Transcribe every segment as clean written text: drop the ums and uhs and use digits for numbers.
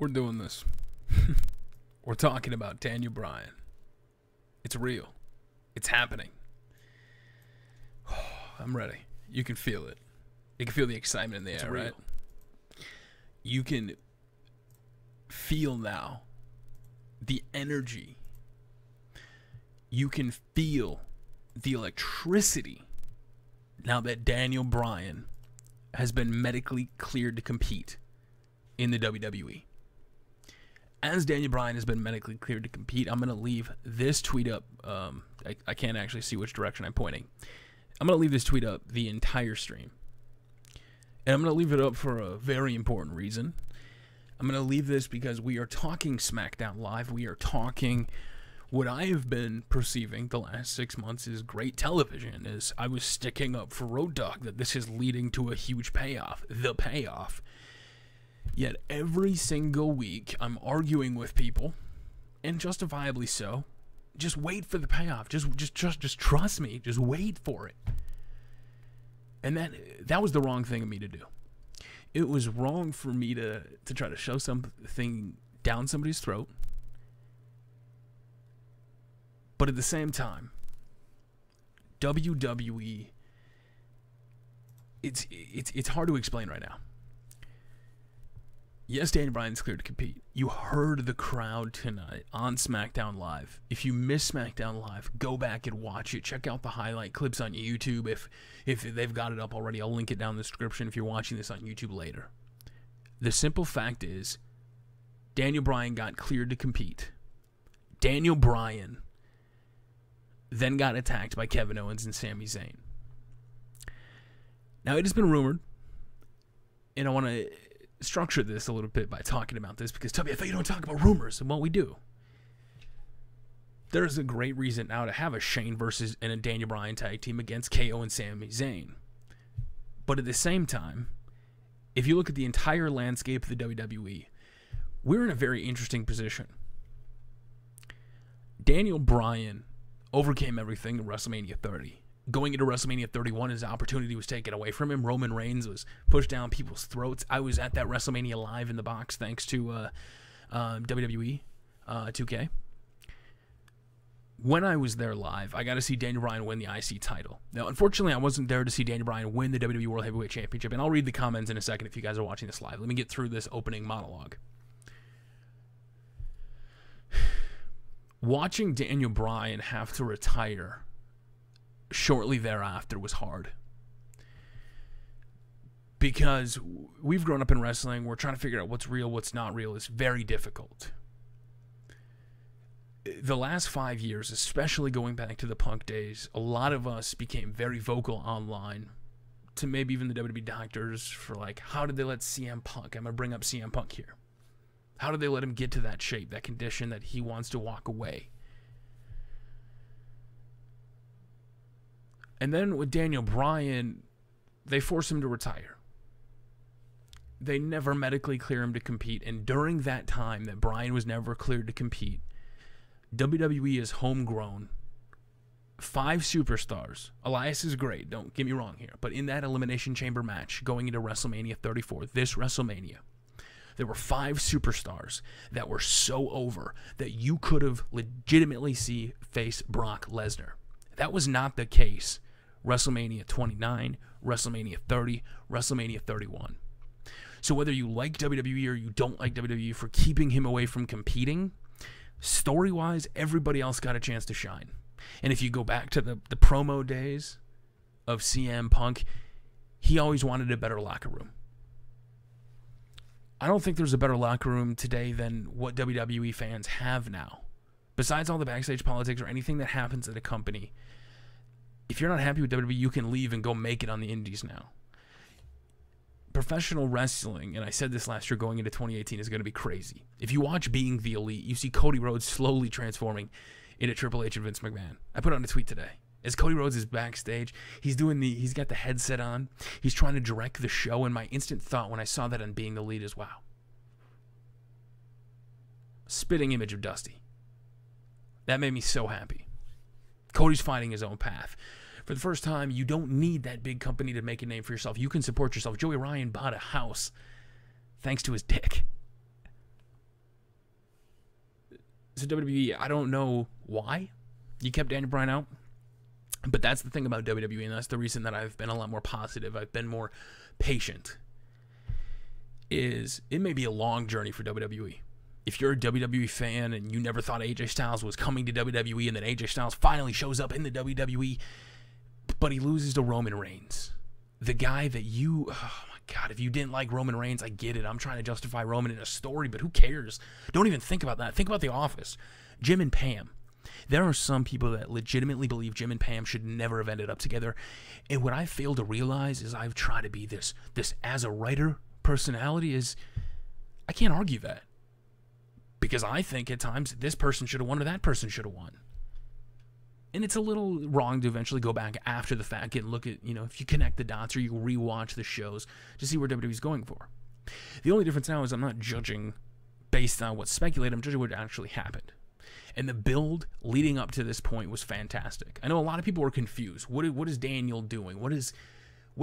We're doing this. We're talking about Daniel Bryan. It's real. It's happening. I'm ready. You can feel it. You can feel the excitement in the air, right? You can feel now the energy. You can feel the electricity now that Daniel Bryan has been medically cleared to compete in the WWE. As Daniel Bryan has been medically cleared to compete, I'm going to leave this tweet up. I can't actually see which direction I'm pointing. I'm going to leave this tweet up the entire stream. And I'm going to leave it up for a very important reason. I'm going to leave this because we are talking SmackDown Live. We are talking what I have been perceiving the last 6 months is great television. As I was sticking up for Road Dogg that this is leading to a huge payoff. The payoff. Yet every single week I'm arguing with people, and justifiably so. Just wait for the payoff. Just trust me. Just wait for it. And that was the wrong thing of me to do. It was wrong for me to try to shove something down somebody's throat. But at the same time, WWE, it's hard to explain right now. Yes, Daniel Bryan's cleared to compete. You heard the crowd tonight on SmackDown Live. If you missed SmackDown Live, go back and watch it. Check out the highlight clips on YouTube. If they've got it up already, I'll link it down in the description if you're watching this on YouTube later. The simple fact is, Daniel Bryan got cleared to compete. Daniel Bryan then got attacked by Kevin Owens and Sami Zayn. Now, it has been rumored, and I want to structure this a little bit by talking about this, because Tubby, I thought you don't talk about rumors. Well, we do. There's a great reason now to have a Shane versus and a Daniel Bryan tag team against KO and Sami Zayn. But at the same time, if you look at the entire landscape of the WWE, we're in a very interesting position. Daniel Bryan overcame everything in WrestleMania 30. Going into WrestleMania 31, his opportunity was taken away from him. Roman Reigns was pushed down people's throats. I was at that WrestleMania live in the box thanks to WWE 2K. When I was there live, I got to see Daniel Bryan win the IC title. Now, unfortunately, I wasn't there to see Daniel Bryan win the WWE World Heavyweight Championship, and I'll read the comments in a second if you guys are watching this live. Let me get through this opening monologue. Watching Daniel Bryan have to retire shortly thereafter was hard. Because we've grown up in wrestling, we're trying to figure out what's real, what's not real. It's very difficult. The last 5 years, especially going back to the Punk days, a lot of us became very vocal online, to maybe even the WWE doctors, for like, how did they let CM Punk, I'm going to bring up CM Punk here, how did they let him get to that shape, that condition that he wants to walk away? And then with Daniel Bryan, they force him to retire. They never medically clear him to compete. And during that time that Bryan was never cleared to compete, WWE is homegrown 5 superstars. Elias is great, don't get me wrong here. But in that Elimination Chamber match going into WrestleMania 34, this WrestleMania, there were 5 superstars that were so over that you could have legitimately see face Brock Lesnar. That was not the case WrestleMania 29, WrestleMania 30, WrestleMania 31. So whether you like WWE or you don't like WWE for keeping him away from competing, story-wise, everybody else got a chance to shine. And if you go back to the promo days of CM Punk, he always wanted a better locker room. I don't think there's a better locker room today than what WWE fans have now. Besides all the backstage politics or anything that happens at a company, if you're not happy with WWE, you can leave and go make it on the indies now. Professional wrestling, and I said this last year going into 2018, is going to be crazy. If you watch Being the Elite, you see Cody Rhodes slowly transforming into Triple H and Vince McMahon. I put out a tweet today. As Cody Rhodes is backstage, he's got the headset on. He's trying to direct the show, and my instant thought when I saw that on Being the Elite is, wow. Spitting image of Dusty. That made me so happy. Cody's finding his own path. For the first time, you don't need that big company to make a name for yourself. You can support yourself. Joey Ryan bought a house thanks to his dick. So WWE, I don't know why you kept Daniel Bryan out, but that's the thing about WWE, and that's the reason that I've been a lot more positive. I've been more patient. Is it may be a long journey for WWE. If you're a WWE fan and you never thought AJ Styles was coming to WWE, and then AJ Styles finally shows up in the WWE, but he loses to Roman Reigns, the guy that you, oh my God, if you didn't like Roman Reigns, I get it. I'm trying to justify Roman in a story, but who cares? Don't even think about that. Think about The Office. Jim and Pam. There are some people that legitimately believe Jim and Pam should never have ended up together. And what I fail to realize is I've tried to be this as a writer personality is, I can't argue that. Because I think at times this person should have won or that person should have won. And it's a little wrong to eventually go back after the fact and look at, if you connect the dots or you rewatch the shows to see where WWE's going for. The only difference now is I'm not judging based on what's speculated, I'm judging what actually happened. And the build leading up to this point was fantastic. I know a lot of people were confused. What is Daniel doing? What is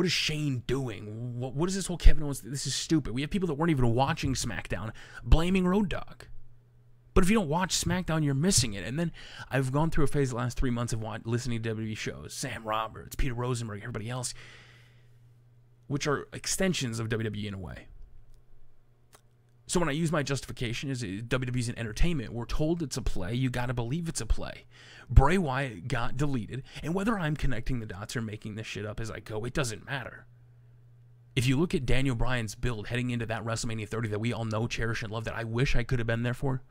Shane doing? What is this whole Kevin Owens? This is stupid. We have people that weren't even watching SmackDown blaming Road Dogg. But if you don't watch SmackDown, you're missing it. And then I've gone through a phase the last 3 months of listening to WWE shows. Sam Roberts, Peter Rosenberg, everybody else, which are extensions of WWE in a way. So when I use my justification is WWE's an entertainment. We're told it's a play. You got to believe it's a play. Bray Wyatt got deleted. And whether I'm connecting the dots or making this shit up as I go, it doesn't matter. If you look at Daniel Bryan's build heading into that WrestleMania 30 that we all know, cherish, and love, that I wish I could have been there for,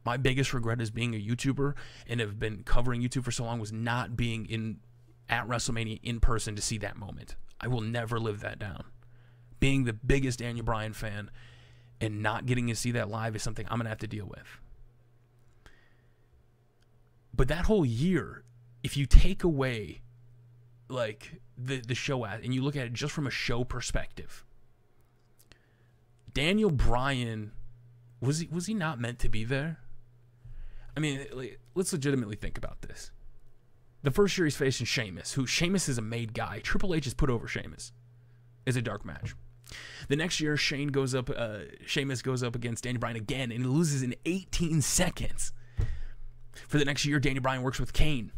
my biggest regret as being a YouTuber and have been covering YouTube for so long was not being at WrestleMania in person to see that moment. I will never live that down. Being the biggest Daniel Bryan fan and not getting to see that live is something I'm going to have to deal with. But that whole year, if you take away like the show and you look at it just from a show perspective, Daniel Bryan, was he not meant to be there? I mean, let's legitimately think about this. The first year he's facing Sheamus, who Sheamus is a made guy. Triple H has put over Sheamus. It's a dark match. The next year, Sheamus goes up against Daniel Bryan again, and he loses in 18 seconds. For the next year, Daniel Bryan works with Kane.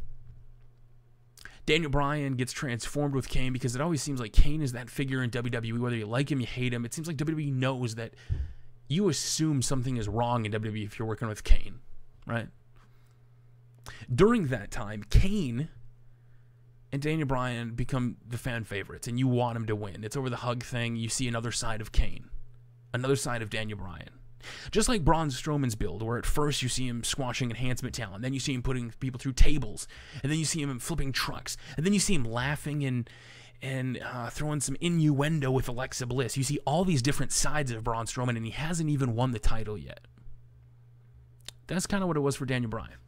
Daniel Bryan gets transformed with Kane because it always seems like Kane is that figure in WWE, whether you like him, you hate him. It seems like WWE knows that you assume something is wrong in WWE if you're working with Kane. Right? During that time, Kane and Daniel Bryan become the fan favorites, and you want him to win. It's over the hug thing. You see another side of Kane, another side of Daniel Bryan. Just like Braun Strowman's build, where at first you see him squashing enhancement talent, then you see him putting people through tables, and then you see him flipping trucks, and then you see him laughing and throwing some innuendo with Alexa Bliss. You see all these different sides of Braun Strowman, and he hasn't even won the title yet. That's kind of what it was for Daniel Bryan.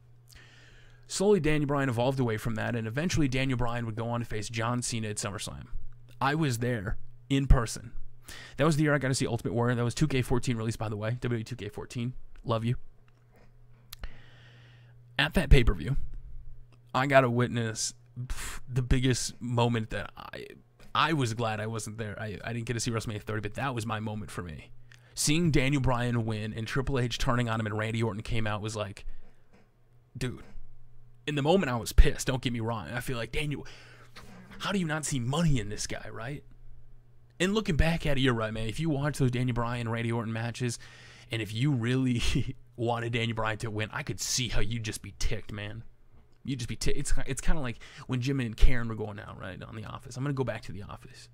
Slowly, Daniel Bryan evolved away from that, and eventually Daniel Bryan would go on to face John Cena at SummerSlam. I was there in person. That was the year I got to see Ultimate Warrior. That was 2K14 released, by the way. WWE 2K14. Love you. At that pay-per-view, I got to witness the biggest moment that I was glad I wasn't there. I didn't get to see WrestleMania 30, but that was my moment for me. Seeing Daniel Bryan win and Triple H turning on him and Randy Orton came out was like, dude. In the moment, I was pissed. Don't get me wrong. I feel like, Daniel, how do you not see money in this guy, right? And looking back at it, you're right, man. If you watch those Daniel Bryan and Randy Orton matches, and if you really wanted Daniel Bryan to win, I could see how you'd just be ticked, man. You'd just be ticked. It's kind of like when Jim and Karen were going out, right, on The Office. I'm going to go back to The Office.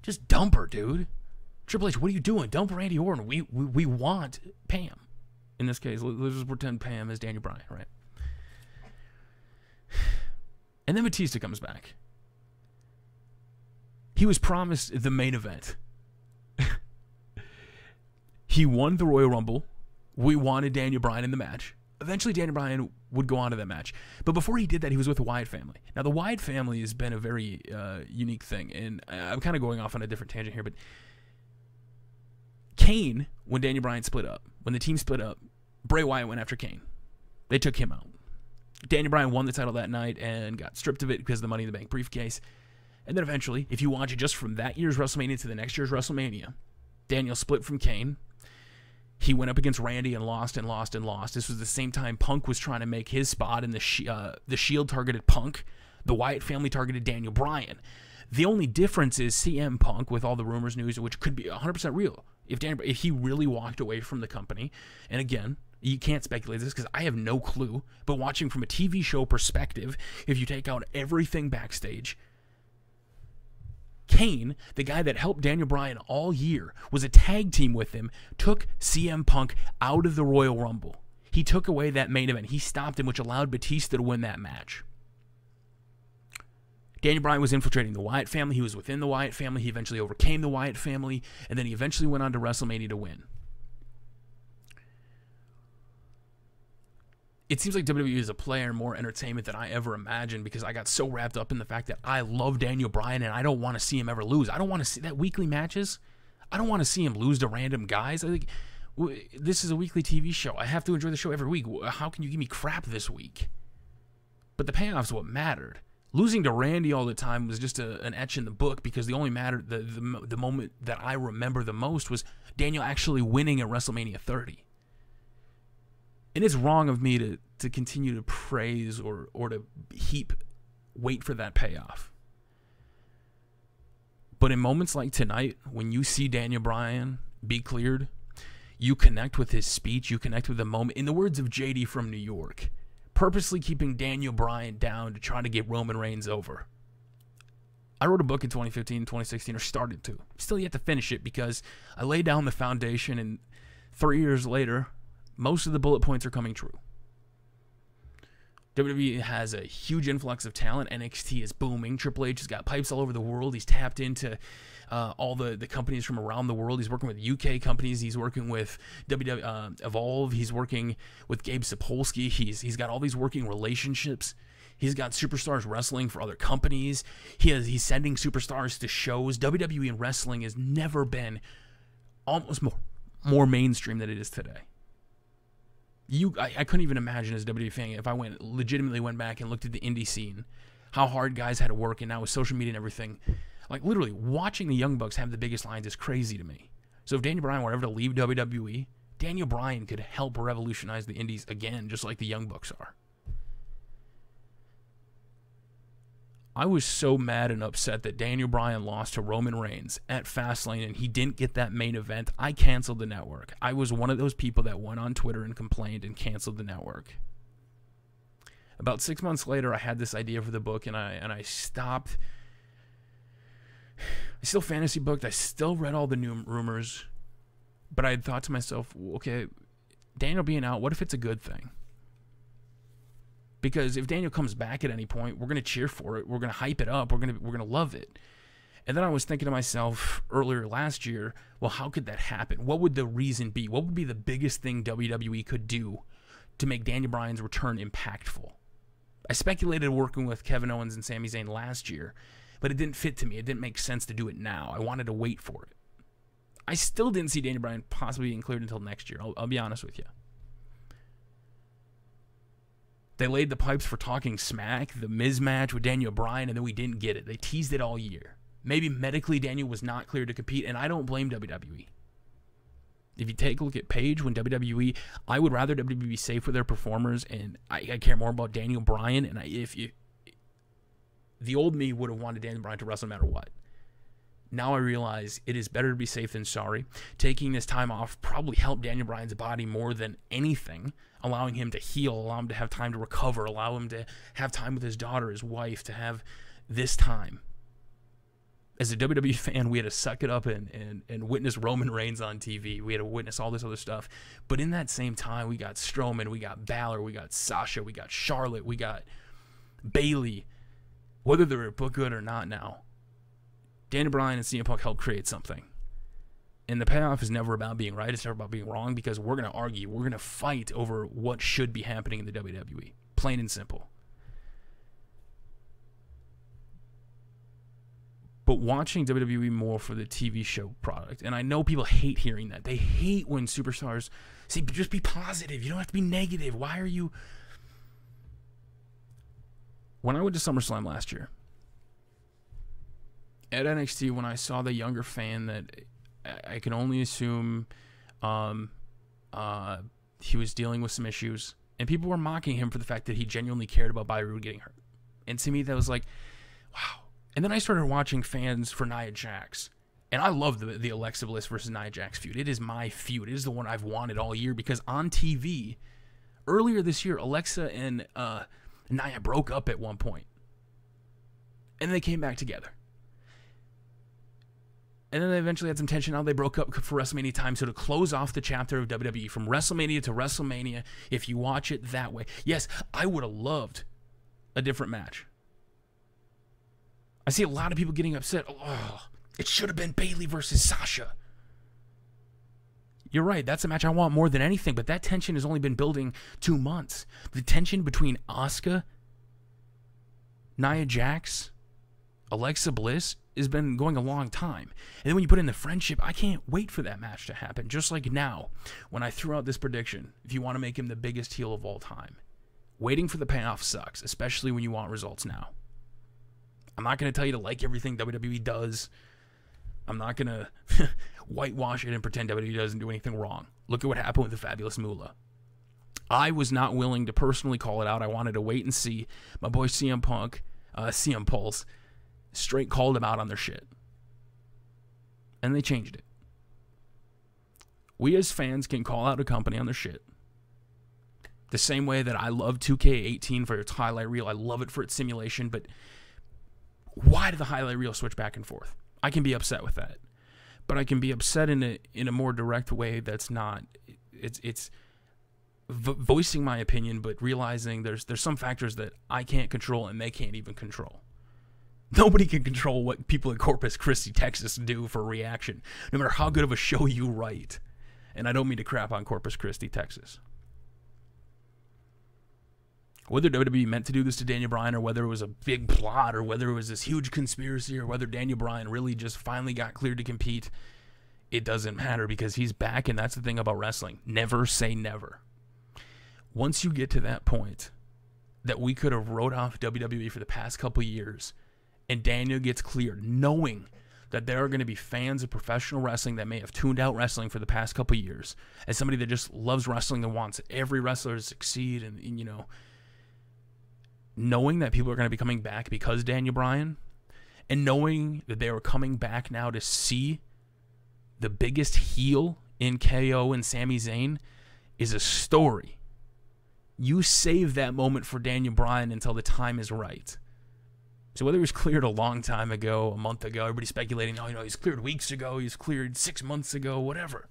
Just dump her, dude. Triple H, what are you doing? Dump Randy Orton. We want Pam. In this case, let's just pretend Pam is Daniel Bryan, right? And then Batista comes back. He was promised the main event. He won the Royal Rumble. We wanted Daniel Bryan in the match. Eventually, Daniel Bryan would go on to that match. But before he did that, he was with the Wyatt family. Now, the Wyatt family has been a very unique thing. And I'm kind of going off on a different tangent here, but Kane, when Daniel Bryan split up, when the team split up, Bray Wyatt went after Kane. They took him out. Daniel Bryan won the title that night and got stripped of it because of the Money in the Bank briefcase. And then eventually, if you watch it just from that year's WrestleMania to the next year's WrestleMania, Daniel split from Kane. He went up against Randy and lost and lost and lost. This was the same time Punk was trying to make his spot, and the Shield targeted Punk. The Wyatt family targeted Daniel Bryan. The only difference is CM Punk, with all the rumors, news, which could be 100% real. If he really walked away from the company, and again, you can't speculate this because I have no clue, but watching from a TV show perspective, if you take out everything backstage, Kane, the guy that helped Daniel Bryan all year, was a tag team with him, took CM Punk out of the Royal Rumble. He took away that main event. He stopped him, which allowed Batista to win that match. Daniel Bryan was infiltrating the Wyatt family. He was within the Wyatt family. He eventually overcame the Wyatt family, and then he eventually went on to WrestleMania to win. It seems like WWE is a player more entertainment than I ever imagined, because I got so wrapped up in the fact that I love Daniel Bryan and I don't want to see him ever lose. I don't want to see that weekly matches. I don't want to see him lose to random guys. I think this is a weekly TV show. I have to enjoy the show every week. How can you give me crap this week? But the payoff's what mattered. Losing to Randy all the time was just an etch in the book, because the only the moment that I remember the most was Daniel actually winning at WrestleMania 30. And it's wrong of me to continue to praise or to wait for that payoff. But in moments like tonight, when you see Daniel Bryan be cleared, you connect with his speech, you connect with the moment. In the words of JD from New York, purposely keeping Daniel Bryan down to try to get Roman Reigns over. I wrote a book in 2015, 2016, or started to. Still yet to finish it, because I laid down the foundation, and 3 years later, most of the bullet points are coming true. WWE has a huge influx of talent. NXT is booming. Triple H has got pipes all over the world. He's tapped into all the companies from around the world. He's working with UK companies. He's working with WWE Evolve. He's working with Gabe Sapolsky. He's got all these working relationships. He's got superstars wrestling for other companies. He's sending superstars to shows. WWE and wrestling has never been almost more mainstream than it is today. I couldn't even imagine as a WWE fan, if I legitimately went back and looked at the indie scene, how hard guys had to work, and now with social media and everything, like literally watching the Young Bucks have the biggest lines is crazy to me. So if Daniel Bryan were ever to leave WWE, Daniel Bryan could help revolutionize the indies again, just like the Young Bucks are. I was so mad and upset that Daniel Bryan lost to Roman Reigns at Fastlane and he didn't get that main event. I canceled the network. I was one of those people that went on Twitter and complained and canceled the network. About 6 months later, I had this idea for the book, and I stopped. I still fantasy booked. I still read all the new rumors, but I had thought to myself, okay, Daniel being out, what if it's a good thing? Because if Daniel comes back at any point, we're going to cheer for it. We're going to hype it up. We're going to love it. And then I was thinking to myself earlier last year, well, how could that happen? What would the reason be? What would be the biggest thing WWE could do to make Daniel Bryan's return impactful? I speculated working with Kevin Owens and Sami Zayn last year, but it didn't fit to me. It didn't make sense to do it now. I wanted to wait for it. I still didn't see Daniel Bryan possibly being cleared until next year. I'll be honest with you. They laid the pipes for Talking Smack, the Miz match with Daniel Bryan, and then we didn't get it. They teased it all year. Maybe medically Daniel was not cleared to compete, and I don't blame WWE. If you take a look at Paige when WWE, I would rather WWE be safe with their performers, and I care more about Daniel Bryan. And the old me would have wanted Daniel Bryan to wrestle no matter what. Now I realize it is better to be safe than sorry. Taking this time off probably helped Daniel Bryan's body more than anything, allowing him to heal, allow him to have time to recover, allow him to have time with his daughter, his wife, to have this time. As a WWE fan, we had to suck it up and witness Roman Reigns on TV. We had to witness all this other stuff. But in that same time, we got Strowman, we got Balor, we got Sasha, we got Charlotte, we got Bayley. Whether they're booked good or not now, Daniel Bryan and CM Punk helped create something. And the payoff is never about being right. It's never about being wrong, because we're going to argue. We're going to fight over what should be happening in the WWE. Plain and simple. But watching WWE more for the TV show product, and I know people hate hearing that. They hate when superstars say, just be positive. You don't have to be negative. Why are you... When I went to SummerSlam last year, at NXT, when I saw the younger fan that I can only assume He was dealing with some issues, and people were mocking him for the fact that he genuinely cared about Bobby Roode getting hurt. And to me, that was like, wow. And then I started watching fans for Nia Jax, and I love the Alexa Bliss versus Nia Jax feud. It is my feud. It is the one I've wanted all year, because on TV, earlier this year, Alexa and Nia broke up at one point, and they came back together. And then they eventually had some tension. Now they broke up for WrestleMania time. So to close off the chapter of WWE from WrestleMania to WrestleMania, if you watch it that way, yes, I would have loved a different match. I see a lot of people getting upset. Oh, it should have been Bayley versus Sasha. You're right. That's a match I want more than anything. But that tension has only been building 2 months. The tension between Asuka, Nia Jax, Alexa Bliss has been going a long time. And then when you put in the friendship, I can't wait for that match to happen. Just like now, when I threw out this prediction, if you want to make him the biggest heel of all time, waiting for the payoff sucks, especially when you want results now. I'm not going to tell you to like everything WWE does. I'm not going to whitewash it and pretend WWE doesn't do anything wrong. Look at what happened with the Fabulous Moolah. I was not willing to personally call it out. I wanted to wait and see. My boy CM Punk, CM Pulse, straight called them out on their shit. And they changed it. We as fans can call out a company on their shit. The same way that I love 2K18 for its highlight reel. I love it for its simulation, but why did the highlight reel switch back and forth? I can be upset with that. But I can be upset in a more direct way that's not... It's voicing my opinion, but realizing there's some factors that I can't control and they can't even control. Nobody can control what people in Corpus Christi, Texas do for reaction, no matter how good of a show you write. And I don't mean to crap on Corpus Christi, Texas. Whether WWE meant to do this to Daniel Bryan, or whether it was a big plot, or whether it was this huge conspiracy, or whether Daniel Bryan really just finally got cleared to compete, it doesn't matter, because he's back, and that's the thing about wrestling. Never say never. Once you get to that point that we could have wrote off WWE for the past couple years, and Daniel gets cleared, knowing that there are going to be fans of professional wrestling that may have tuned out wrestling for the past couple years, as somebody that just loves wrestling and wants every wrestler to succeed, and you know, knowing that people are going to be coming back because Daniel Bryan, and knowing that they are coming back now to see the biggest heel in KO and Sami Zayn is a story. You save that moment for Daniel Bryan until the time is right. So whether he was cleared a long time ago, a month ago, everybody's speculating, oh, you know, he's cleared weeks ago, he's cleared 6 months ago, whatever.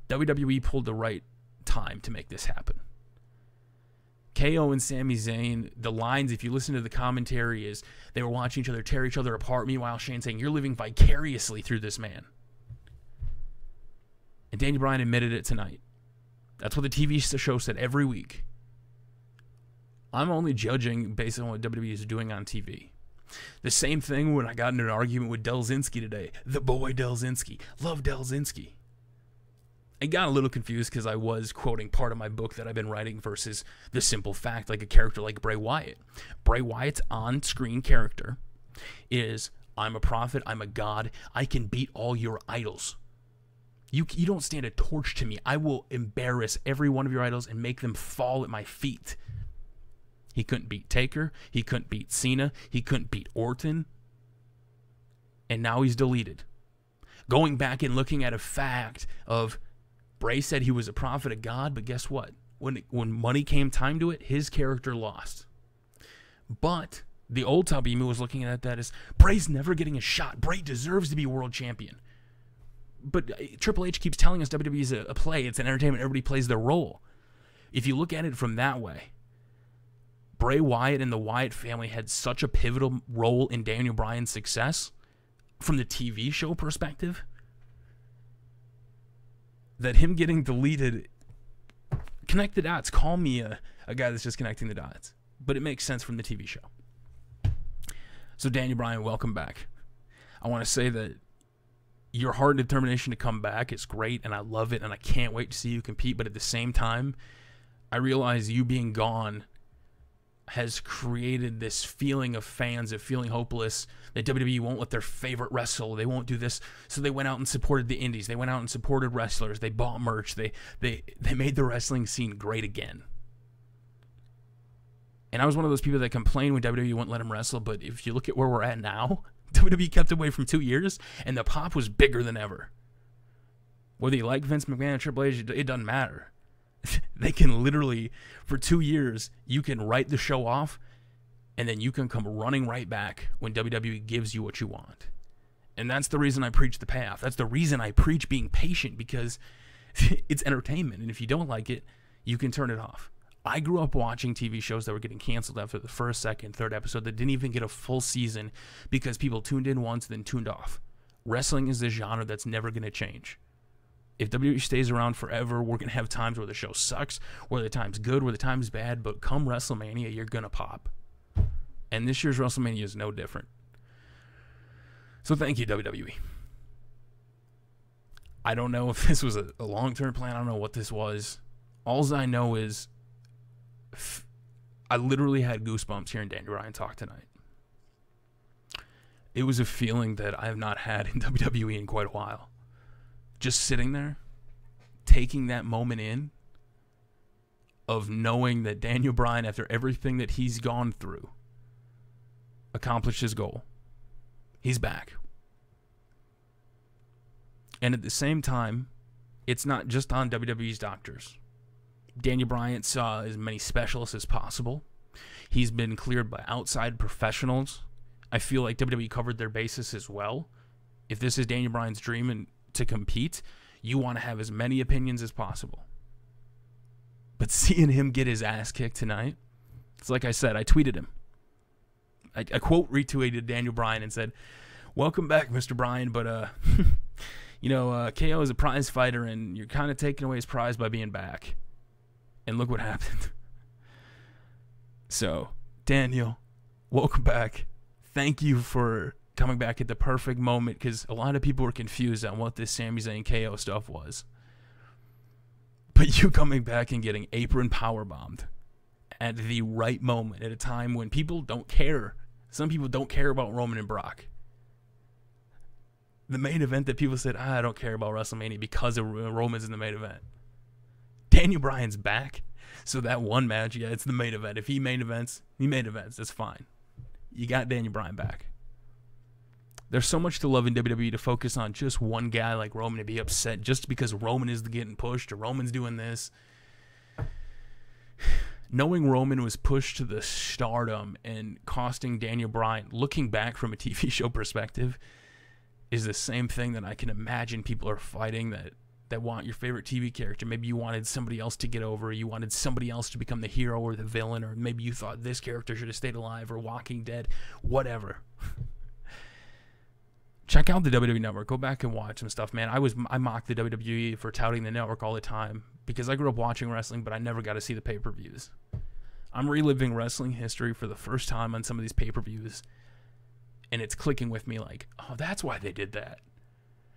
WWE pulled the right time to make this happen. KO and Sami Zayn, the lines, if you listen to the commentary, is they were watching each other tear each other apart. Meanwhile, Shane saying, you're living vicariously through this man. And Daniel Bryan admitted it tonight. That's what the TV show said every week. I'm only judging based on what WWE is doing on TV. The same thing when I got into an argument with Delzinski today. The boy Delzinski. Love Delzinski. I got a little confused because I was quoting part of my book that I've been writing versus the simple fact, like a character like Bray Wyatt. Bray Wyatt's on-screen character is, I'm a prophet, I'm a god, I can beat all your idols. You don't stand a torch to me. I will embarrass every one of your idols and make them fall at my feet. He couldn't beat Taker. He couldn't beat Cena. He couldn't beat Orton. And now he's deleted. Going back and looking at a fact of Bray said he was a prophet of God, but guess what? When money came time to it, his character lost. But the old Tabimu was looking at that as, Bray's never getting a shot. Bray deserves to be world champion. But Triple H keeps telling us WWE is a play. It's an entertainment. Everybody plays their role. If you look at it from that way, Bray Wyatt and the Wyatt family had such a pivotal role in Daniel Bryan's success from the TV show perspective that him getting deleted, connect the dots. Call me a guy that's just connecting the dots. But it makes sense from the TV show. So Daniel Bryan, welcome back. I want to say that your heart and determination to come back is great, and I love it, and I can't wait to see you compete. But at the same time, I realize you being gone has created this feeling of fans of feeling hopeless, that WWE won't let their favorite wrestle, they won't do this, so they went out and supported the indies, they went out and supported wrestlers, they bought merch, they made the wrestling scene great again. And I was one of those people that complained when WWE wouldn't let him wrestle, but if you look at where we're at now, WWE kept away from 2 years, and the pop was bigger than ever. Whether you like Vince McMahon or Triple H, it doesn't matter. They can literally, for 2 years, you can write the show off, and then you can come running right back when WWE gives you what you want. And that's the reason I preach the payoff. That's the reason I preach being patient, because it's entertainment, and if you don't like it, you can turn it off. I grew up watching TV shows that were getting canceled after the first, second, third episode that didn't even get a full season because people tuned in once, then tuned off. Wrestling is a genre that's never going to change. If WWE stays around forever, we're going to have times where the show sucks, where the time's good, where the time's bad, but come WrestleMania, you're going to pop. And this year's WrestleMania is no different. So thank you, WWE. I don't know if this was a long-term plan. I don't know what this was. All I know is I literally had goosebumps hearing Daniel Bryan talk tonight. It was a feeling that I have not had in WWE in quite a while. Just sitting there, taking that moment in, of knowing that Daniel Bryan, after everything that he's gone through, accomplished his goal. He's back. And at the same time, it's not just on WWE's doctors. Daniel Bryan saw as many specialists as possible. He's been cleared by outside professionals. I feel like WWE covered their bases as well. If this is Daniel Bryan's dream and to compete, you want to have as many opinions as possible. But seeing him get his ass kicked tonight, it's like I said, I tweeted him. I quote retweeted Daniel Bryan and said, "Welcome back, Mr. Bryan, but you know, KO is a prize fighter and you're kind of taking away his prize by being back." And look what happened. So, Daniel, welcome back. Thank you for coming back at the perfect moment, because a lot of people were confused on what this Sami Zayn KO stuff was. But you coming back and getting apron powerbombed at the right moment, at a time when people don't care. Some people don't care about Roman and Brock. The main event that people said, I don't care about WrestleMania because of Roman's in the main event. Daniel Bryan's back, so that one match, yeah, it's the main event. If he main events, that's fine. You got Daniel Bryan back. There's so much to love in WWE to focus on just one guy like Roman and be upset just because Roman is getting pushed or Roman's doing this. Knowing Roman was pushed to the stardom and costing Daniel Bryan, looking back from a TV show perspective, is the same thing that I can imagine people are fighting that want your favorite TV character. Maybe you wanted somebody else to get over, you wanted somebody else to become the hero or the villain, or maybe you thought this character should have stayed alive, or Walking Dead, whatever. Check out the WWE Network. Go back and watch some stuff, man. I mocked the WWE for touting the network all the time because I grew up watching wrestling, but I never got to see the pay-per-views. I'm reliving wrestling history for the first time on some of these pay-per-views, and it's clicking with me like, oh, that's why they did that.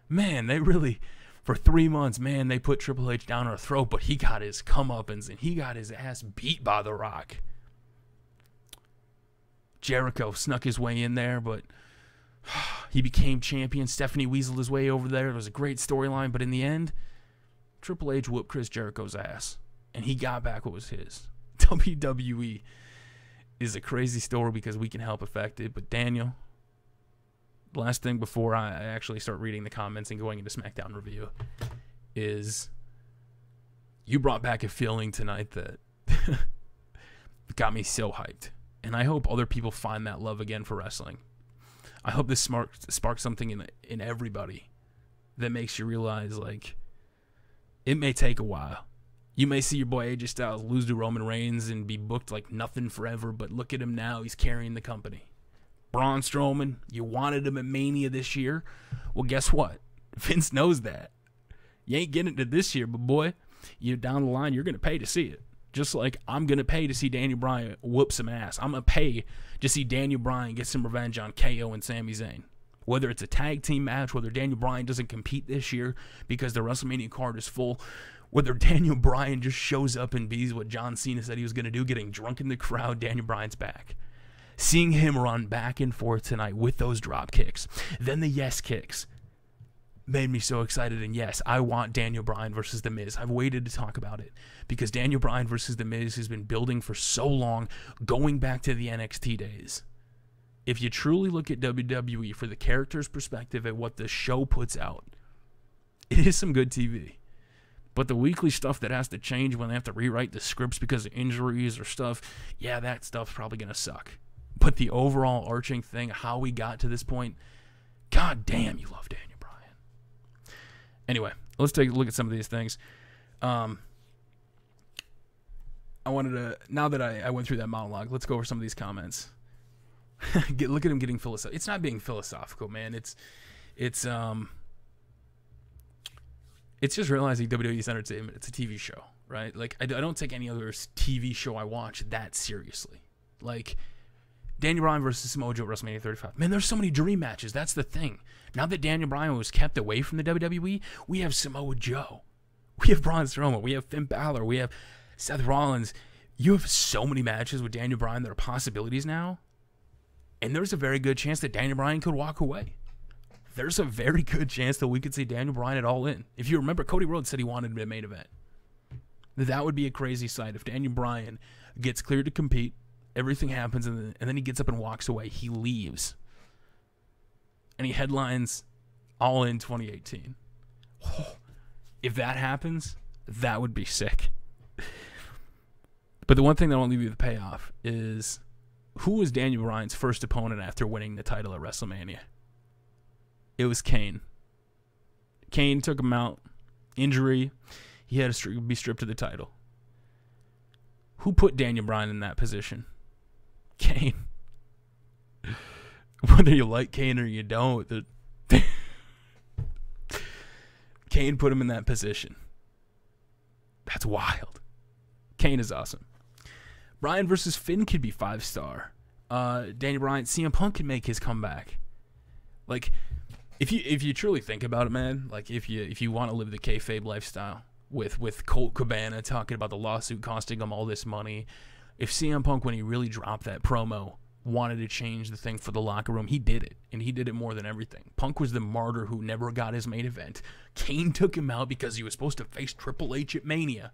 Man, they really, for 3 months, man, they put Triple H down our throat, but he got his comeuppance, and he got his ass beat by The Rock. Jericho snuck his way in there, but he became champion. Stephanie weaseled his way over there. It was a great storyline, but in the end, Triple H whooped Chris Jericho's ass, and he got back what was his. WWE is a crazy story because we can help affect it. But Daniel, last thing before I actually start reading the comments and going into SmackDown review is you brought back a feeling tonight that got me so hyped. And I hope other people find that love again for wrestling. I hope this sparks something in everybody that makes you realize, like, it may take a while. You may see your boy AJ Styles lose to Roman Reigns and be booked like nothing forever, but look at him now. He's carrying the company. Braun Strowman, you wanted him at Mania this year. Well, guess what? Vince knows that. You ain't getting it this year, but boy, you're down the line, you're going to pay to see it. Just like I'm going to pay to see Daniel Bryan whoop some ass. I'm going to pay to see Daniel Bryan get some revenge on KO and Sami Zayn. Whether it's a tag team match, whether Daniel Bryan doesn't compete this year because the WrestleMania card is full, whether Daniel Bryan just shows up and bees what John Cena said he was going to do, getting drunk in the crowd, Daniel Bryan's back. Seeing him run back and forth tonight with those drop kicks, then the yes kicks, made me so excited. And yes, I want Daniel Bryan versus The Miz. I've waited to talk about it because Daniel Bryan versus The Miz has been building for so long, going back to the NXT days. If you truly look at WWE for the character's perspective at what the show puts out, it is some good TV. But the weekly stuff that has to change when they have to rewrite the scripts because of injuries or stuff, yeah, that stuff's probably going to suck. But the overall arching thing, how we got to this point, god damn, you love Daniel Bryan. Anyway, let's take a look at some of these things. I wanted to, now that I went through that monologue, let's go over some of these comments. Look at him getting philosophical. It's not being philosophical, man. It's just realizing WWE's entertainment. It's a TV show, right? Like, I don't take any other TV show I watch that seriously. Like, Daniel Bryan versus Samoa Joe at WrestleMania 35. Man, there's so many dream matches. That's the thing. Now that Daniel Bryan was kept away from the WWE, we have Samoa Joe. We have Braun Strowman. We have Finn Balor. We have Seth Rollins. You have so many matches with Daniel Bryan that are possibilities now. And there's a very good chance that Daniel Bryan could walk away. There's a very good chance that we could see Daniel Bryan at All In. If you remember, Cody Rhodes said he wanted a main event. That would be a crazy sight if Daniel Bryan gets cleared to compete, everything happens, and then he gets up and walks away. He leaves. And he headlines All In 2018. Oh, if that happens, that would be sick. But the one thing that won't leave you the payoff is, who was Daniel Bryan's first opponent after winning the title at WrestleMania? It was Kane. Kane took him out. Injury. He had to be stripped of the title. Who put Daniel Bryan in that position? Kane. Whether you like Kane or you don't, Kane put him in that position. That's wild. Kane is awesome. Bryan versus Finn could be 5-star. Daniel Bryan, CM Punk could make his comeback. Like, if you truly think about it, man, like if you want to live the kayfabe lifestyle with Colt Cabana talking about the lawsuit costing him all this money, if CM Punk, when he really dropped that promo, wanted to change the thing for the locker room, he did it, and he did it more than everything. Punk was the martyr who never got his main event. Kane took him out because he was supposed to face Triple H at Mania.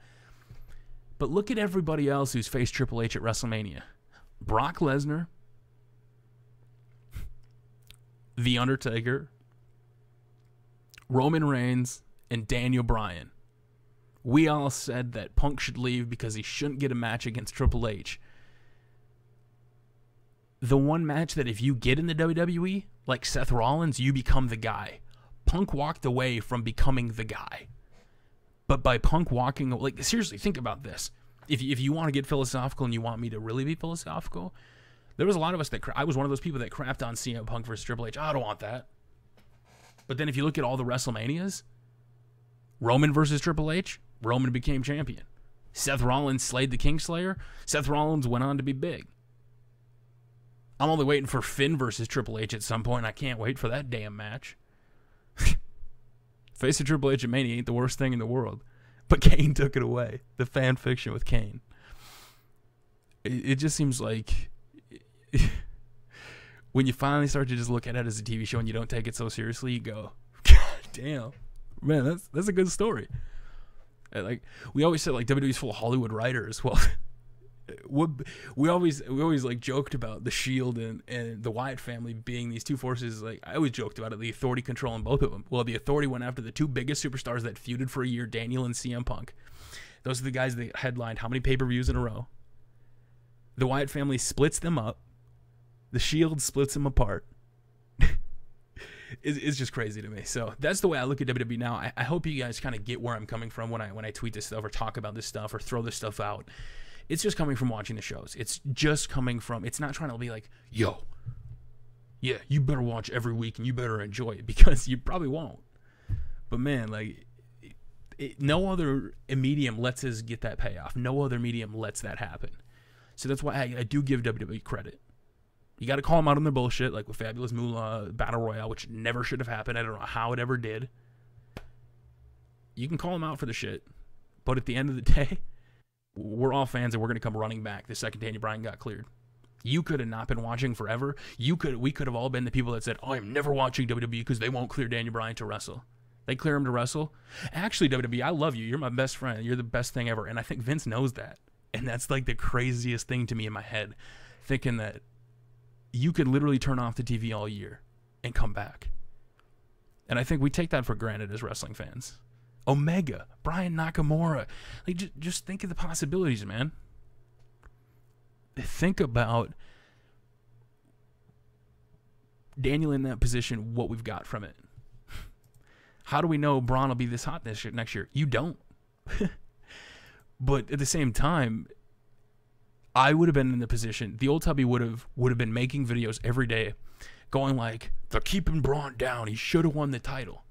But look at everybody else who's faced Triple H at WrestleMania. Brock Lesnar, The Undertaker, Roman Reigns, and Daniel Bryan. We all said that Punk should leave because he shouldn't get a match against Triple H. The one match that if you get in the WWE, like Seth Rollins, you become the guy. Punk walked away from becoming the guy. But by Punk walking, like, seriously, think about this. If you want to get philosophical and you want me to really be philosophical, there was a lot of us that, I was one of those people that crapped on CM Punk versus Triple H. I don't want that. But then if you look at all the WrestleManias, Roman versus Triple H, Roman became champion. Seth Rollins slayed the Kingslayer. Seth Rollins went on to be big. I'm only waiting for Finn versus Triple H at some point. I can't wait for that damn match. Face of Triple H at Mania ain't the worst thing in the world. But Kane took it away. The fan fiction with Kane. It just seems like when you finally start to just look at it as a TV show and you don't take it so seriously, you go, God damn. Man, that's a good story. Like, we always said, like, WWE's full of Hollywood writers. Well, we always like joked about the Shield and the Wyatt family being these two forces. Like, I always joked about it, the authority controlling both of them. Well, the authority went after the two biggest superstars that feuded for a year, Daniel and CM Punk. Those are the guys that headlined how many pay-per-views in a row. The Wyatt family splits them up. The Shield splits them apart. It's just crazy to me. So that's the way I look at WWE now. I hope you guys kind of get where I'm coming from when I tweet this stuff or talk about this stuff or throw this stuff out. It's just coming from watching the shows. It's just coming from, it's not trying to be like, yo, yeah, you better watch every week and you better enjoy it, because you probably won't. But man, like, no other medium lets us get that payoff. No other medium lets that happen. So that's why I do give WWE credit. You got to call them out on their bullshit, like with Fabulous Moolah Battle Royale, which never should have happened. I don't know how it ever did. You can call them out for the shit. But at the end of the day, we're all fans and we're going to come running back the second Daniel Bryan got cleared. You could have not been watching forever. We could have all been the people that said, oh, I'm never watching WWE because they won't clear Daniel Bryan to wrestle. They clear him to wrestle. Actually, WWE, I love you. You're my best friend. You're the best thing ever. And I think Vince knows that. And that's like the craziest thing to me in my head, thinking that you could literally turn off the TV all year and come back. And I think we take that for granted as wrestling fans. Omega, Brian Nakamura. Like, just think of the possibilities, man. Think about Daniel in that position, what we've got from it. How do we know Braun will be this hot next year? You don't. But at the same time, I would have been in the position, the old Tubby would have been making videos every day going like, they're keeping Braun down. He should have won the title.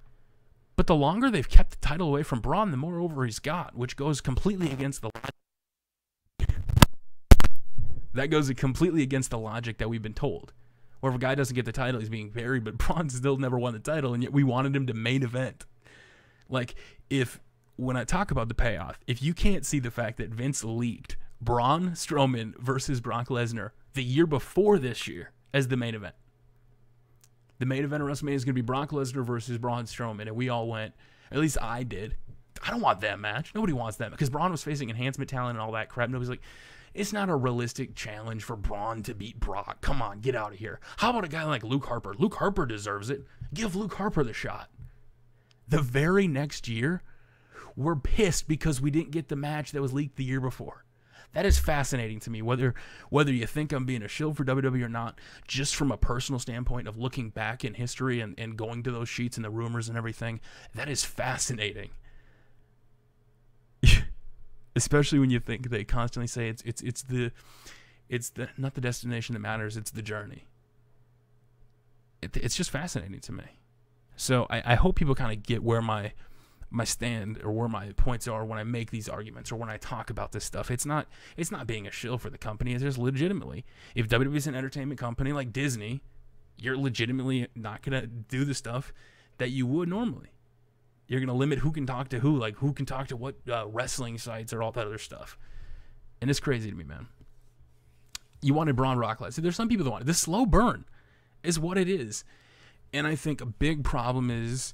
But the longer they've kept the title away from Braun, the more over he's got, which goes completely against the logic. That goes completely against the logic that we've been told. Where if a guy doesn't get the title, he's being buried, but Braun still never won the title, and yet we wanted him to main event. Like, when I talk about the payoff, if you can't see the fact that Vince leaked Braun Strowman versus Brock Lesnar the year before this year as the main event. The main event of WrestleMania is going to be Brock Lesnar versus Braun Strowman, and we all went, at least I did, I don't want that match. Nobody wants that, because Braun was facing enhancement talent and all that crap. Nobody's like, it's not a realistic challenge for Braun to beat Brock. Come on, get out of here. How about a guy like Luke Harper? Luke Harper deserves it. Give Luke Harper the shot. The very next year, we're pissed because we didn't get the match that was leaked the year before. That is fascinating to me, whether you think I'm being a shill for WWE or not, just from a personal standpoint of looking back in history and going to those sheets and the rumors and everything. That is fascinating. Especially when you think they constantly say it's the not the destination that matters, it's the journey. It's just fascinating to me. So I hope people kind of get where my stand or where my points are when I make these arguments or when I talk about this stuff. It's not being a shill for the company. It's just legitimately, if WWE is an entertainment company like Disney, you're legitimately not gonna do the stuff that you would normally. You're gonna limit who can talk to who, like who can talk to what wrestling sites or all that other stuff. And it's crazy to me, man. You wanted Braun Rock Lesnar. There's some people that want it. This slow burn is what it is. And I think a big problem is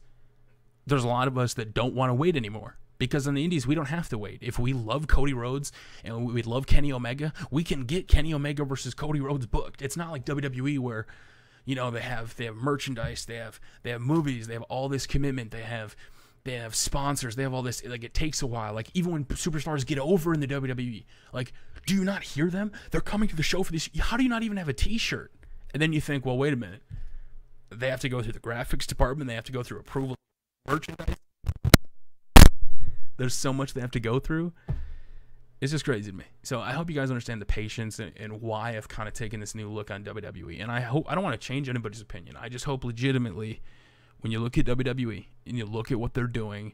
there's a lot of us that don't want to wait anymore. Because in the indies, we don't have to wait. If we love Cody Rhodes and we love Kenny Omega, we can get Kenny Omega versus Cody Rhodes booked. It's not like WWE where, you know, they have merchandise, they have movies, they have all this commitment, they have sponsors, they have all this. Like, it takes a while. Like, even when superstars get over in the WWE, like, do you not hear them? They're coming to the show for this. How do you not even have a T-shirt? And then you think, well, wait a minute. They have to go through the graphics department. They have to go through approval of merchandise. There's so much they have to go through. It's just crazy to me. So I hope you guys understand the patience and why I've kind of taken this new look on WWE. And I don't want to change anybody's opinion. I just hope legitimately, when you look at WWE and you look at what they're doing,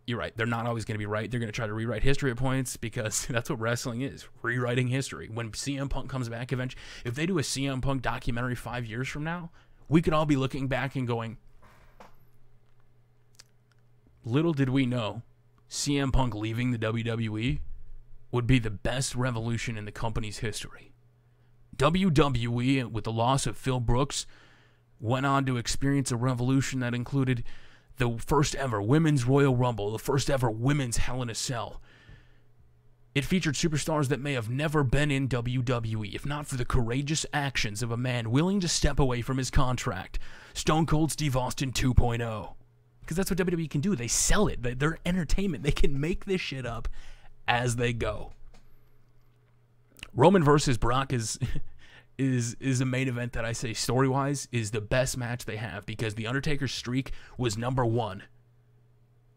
you're right. They're not always going to be right. They're going to try to rewrite history at points because that's what wrestling is, rewriting history. When CM Punk comes back eventually, if they do a CM Punk documentary 5 years from now, we could all be looking back and going, little did we know CM Punk leaving the WWE would be the best revolution in the company's history. WWE, with the loss of Phil Brooks, went on to experience a revolution that included the first ever Women's Royal Rumble, the first ever Women's Hell in a Cell. It featured superstars that may have never been in WWE, if not for the courageous actions of a man willing to step away from his contract. Stone Cold Steve Austin 2.0. Because that's what WWE can do. They sell it. They're entertainment. They can make this shit up as they go. Roman versus Brock is a main event that I say story-wise is the best match they have because The Undertaker's streak was #1.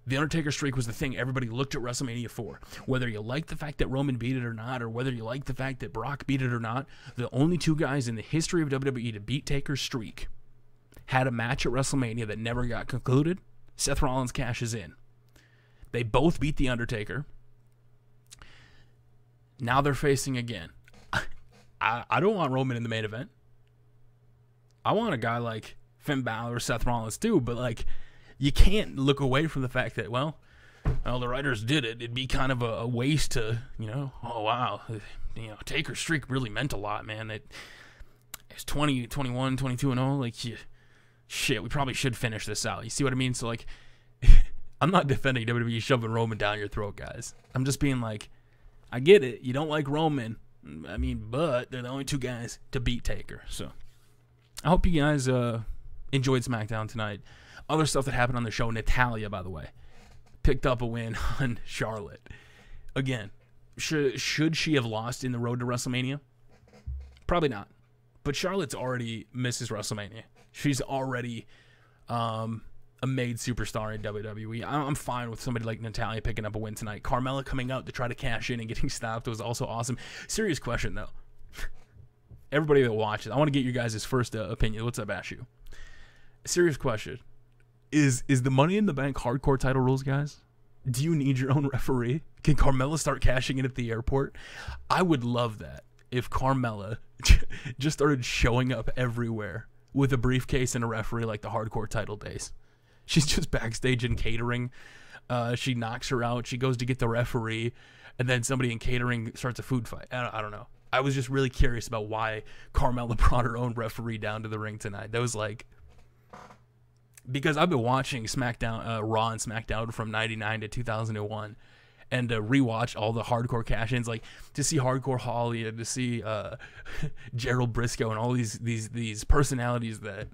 The Undertaker streak was the thing everybody looked at WrestleMania for. Whether you like the fact that Roman beat it or not, or whether you like the fact that Brock beat it or not, the only two guys in the history of WWE to beat Taker's streak had a match at WrestleMania that never got concluded. Seth Rollins cashes in. They both beat The Undertaker. Now they're facing again. I don't want Roman in the main event. I want a guy like Finn Balor or Seth Rollins too, but like you can't look away from the fact that, well, the writers did it. It'd be kind of a waste to, oh wow, Taker's streak really meant a lot, man. It's 20, 21, 22 and 0. Like, shit, we probably should finish this out. You see what I mean? So like, I'm not defending WWE shoving Roman down your throat, guys. I'm just being like, I get it. You don't like Roman. I mean, but they're the only two guys to beat Taker. So I hope you guys enjoyed SmackDown tonight. Other stuff that happened on the show, Natalya, by the way, picked up a win on Charlotte. Again, should she have lost in the road to WrestleMania? Probably not. But Charlotte's already Mrs. WrestleMania. She's already a made superstar in WWE. I'm fine with somebody like Natalya picking up a win tonight. Carmella coming out to try to cash in and getting stopped was also awesome. Serious question, though. Everybody that watches, I want to get your guys' first opinion. What's up, Ashu? Serious question. Is the Money in the Bank hardcore title rules, guys? Do you need your own referee? Can Carmella start cashing in at the airport? I would love that if Carmella just started showing up everywhere with a briefcase and a referee like the hardcore title days. She's just backstage in catering. She knocks her out. She goes to get the referee, and then somebody in catering starts a food fight. I don't know. I was just really curious about why Carmella brought her own referee down to the ring tonight. That was like, because I've been watching SmackDown, Raw and SmackDown from '99 to 2001, and to rewatch all the hardcore cash-ins, like to see Hardcore Holly and to see Gerald Briscoe and all these personalities that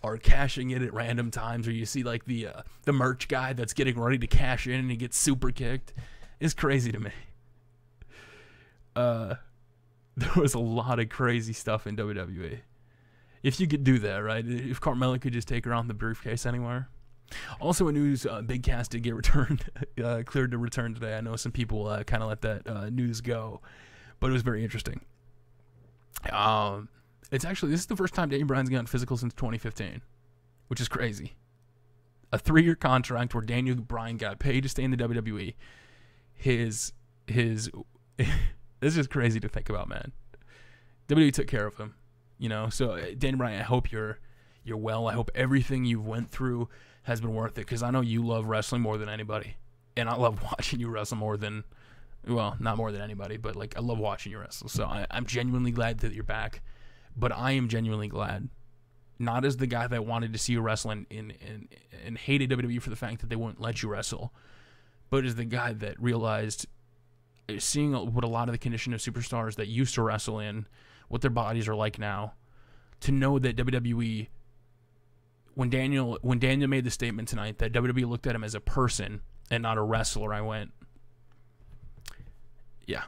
are cashing in at random times, or you see like the merch guy that's getting ready to cash in and he gets super kicked. It's crazy to me. There was a lot of crazy stuff in WWE. If you could do that, right? If Carmella could just take her on the briefcase anywhere. Also in news, Big Cass did get returned, cleared to return today. I know some people kind of let that news go, but it was very interesting. This is the first time Daniel Bryan's gotten physical since 2015, which is crazy. A 3-year contract where Daniel Bryan got paid to stay in the WWE. This is crazy to think about, man. WWE took care of him, So Daniel Bryan, I hope you're well. I hope everything you've went through has been worth it, because I know you love wrestling more than anybody, and I love watching you wrestle more than, well, not more than anybody, but like I love watching you wrestle. So I'm genuinely glad that you're back. But I am genuinely glad, not as the guy that wanted to see you wrestle and hated WWE for the fact that they wouldn't let you wrestle, but as the guy that realized, seeing what a lot of the condition of superstars that used to wrestle in, what their bodies are like now, to know that WWE, when Daniel made the statement tonight that WWE looked at him as a person and not a wrestler, I went, yeah,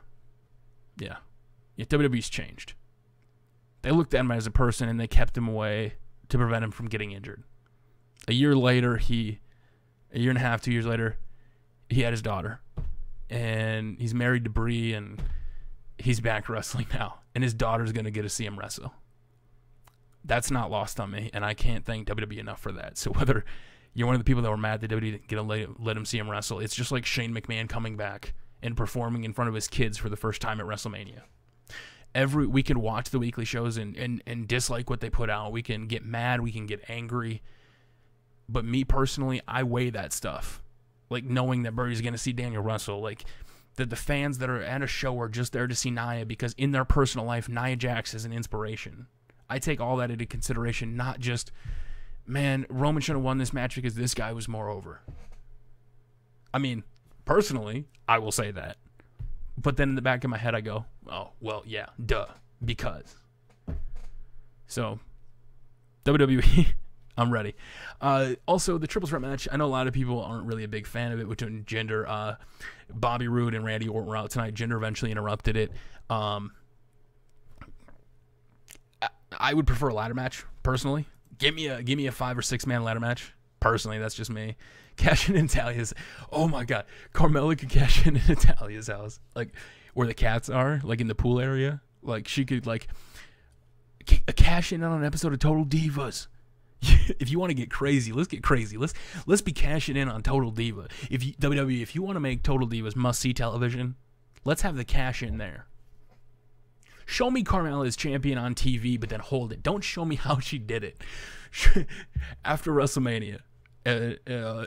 WWE's changed. They looked at him as a person, and they kept him away to prevent him from getting injured. A year and a half, 2 years later, he had his daughter. And he's married to Brie, and he's back wrestling now. And his daughter's going to get to see him wrestle. That's not lost on me, and I can't thank WWE enough for that. So whether you're one of the people that were mad that WWE didn't get to let him see him wrestle, it's just like Shane McMahon coming back and performing in front of his kids for the first time at WrestleMania. We can watch the weekly shows and dislike what they put out. We can get mad. We can get angry. But me personally, I weigh that stuff. Like knowing that Birdie's going to see Daniel wrestle. Like that the fans that are at a show are just there to see Nia because in their personal life, Nia Jax is an inspiration. I take all that into consideration, not just, man, Roman should have won this match because this guy was more over. I mean, personally, I will say that. But then in the back of my head, I go, oh, well, yeah, duh, because. So, WWE, I'm ready. Also, the triple threat match, I know a lot of people aren't really a big fan of it between Jinder. Bobby Roode and Randy Orton were out tonight. Jinder eventually interrupted it. I would prefer a ladder match, personally. Give me a 5 or 6 man ladder match. Personally, that's just me. Cash in Natalia's. Oh my God, Carmella could cash in Natalia's house, like where the cats are, like in the pool area. Like she could like cash in on an episode of Total Divas. If you want to get crazy, let's get crazy. Let's be cashing in on Total Diva. WWE, if you want to make Total Divas must see television, let's have the cash in there. Show me Carmella as champion on TV, but then hold it. Don't show me how she did it. After WrestleMania,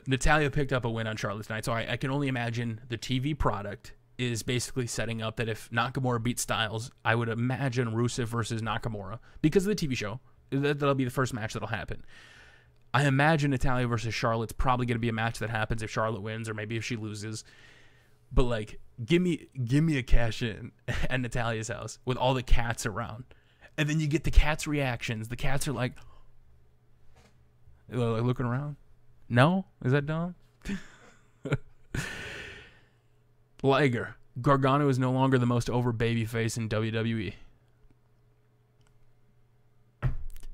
Natalya picked up a win on Charlotte tonight, so I can only imagine the TV product is basically setting up that if Nakamura beats Styles, I would imagine Rusev versus Nakamura, because of the TV show. That'll be the first match that'll happen. I imagine Natalya versus Charlotte's probably going to be a match that happens if Charlotte wins or maybe if she loses. But, like, give me a cash-in at Natalya's house with all the cats around. And then you get the cats' reactions. The cats are like looking around. No? Is that dumb? Liger. Gargano is no longer the most over babyface in WWE.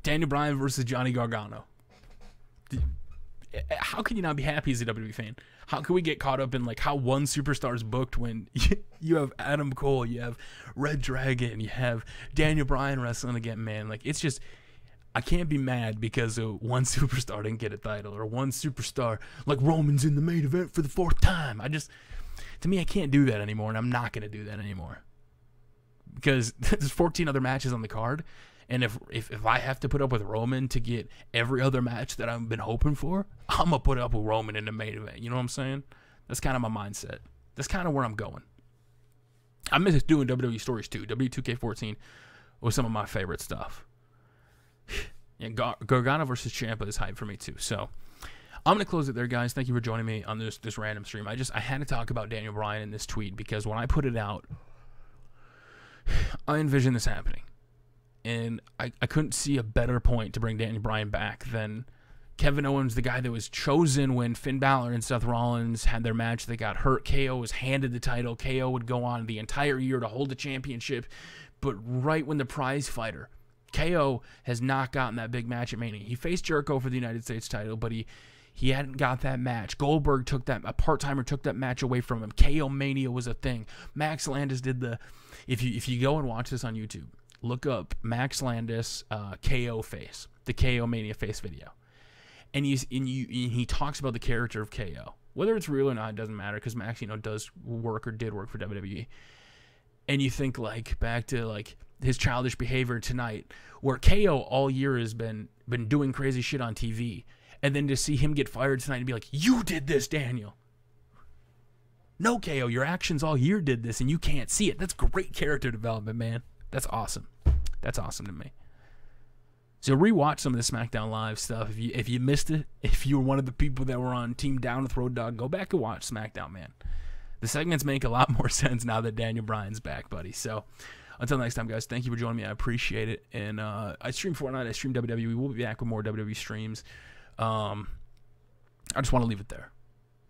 Daniel Bryan versus Johnny Gargano. How can you not be happy as a WWE fan? How can we get caught up in like how one superstar is booked when you have Adam Cole, you have Red Dragon, you have Daniel Bryan wrestling again, man? Like, it's just, I can't be mad because one superstar didn't get a title, or one superstar like Roman's in the main event for the 4th time. To me, I can't do that anymore, and I'm not going to do that anymore. Because there's 14 other matches on the card, and if I have to put up with Roman to get every other match that I've been hoping for, I'm going to put up with Roman in the main event. You know what I'm saying? That's kind of my mindset. That's kind of where I'm going. I miss doing WWE stories too. W2K14 was some of my favorite stuff. Yeah, Gargano versus Ciampa is hype for me too. So I'm going to close it there, guys. Thank you for joining me on this random stream. I had to talk about Daniel Bryan in this tweet because when I put it out, I envisioned this happening. And I couldn't see a better point to bring Daniel Bryan back than Kevin Owens, the guy that was chosen when Finn Balor and Seth Rollins had their match. They got hurt. KO was handed the title. KO would go on the entire year to hold the championship. But right when the prize fighter, KO has not gotten that big match at Mania. He faced Jericho for the United States title, but he hadn't got that match. Goldberg took that, a part-timer took that match away from him. KO Mania was a thing. Max Landis did the, if you go and watch this on YouTube, look up Max Landis KO face, the KO Mania face video. And he talks about the character of KO. Whether it's real or not, it doesn't matter, because Max, does work or did work for WWE. And you think like back to like his childish behavior tonight, where KO all year has been doing crazy shit on TV. And then to see him get fired tonight and be like, you did this, Daniel. No, KO, your actions all year did this and you can't see it. That's great character development, man. That's awesome. That's awesome to me. So rewatch some of the SmackDown Live stuff. If you missed it, if you were one of the people that were on Team Down with Road Dogg, go back and watch SmackDown, man. The segments make a lot more sense now that Daniel Bryan's back, buddy. So until next time, guys, thank you for joining me. I appreciate it. And I stream Fortnite. I stream WWE. We'll be back with more WWE streams. I just want to leave it there.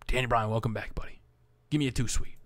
Daniel Bryan, welcome back, buddy. Give me a 2 sweet.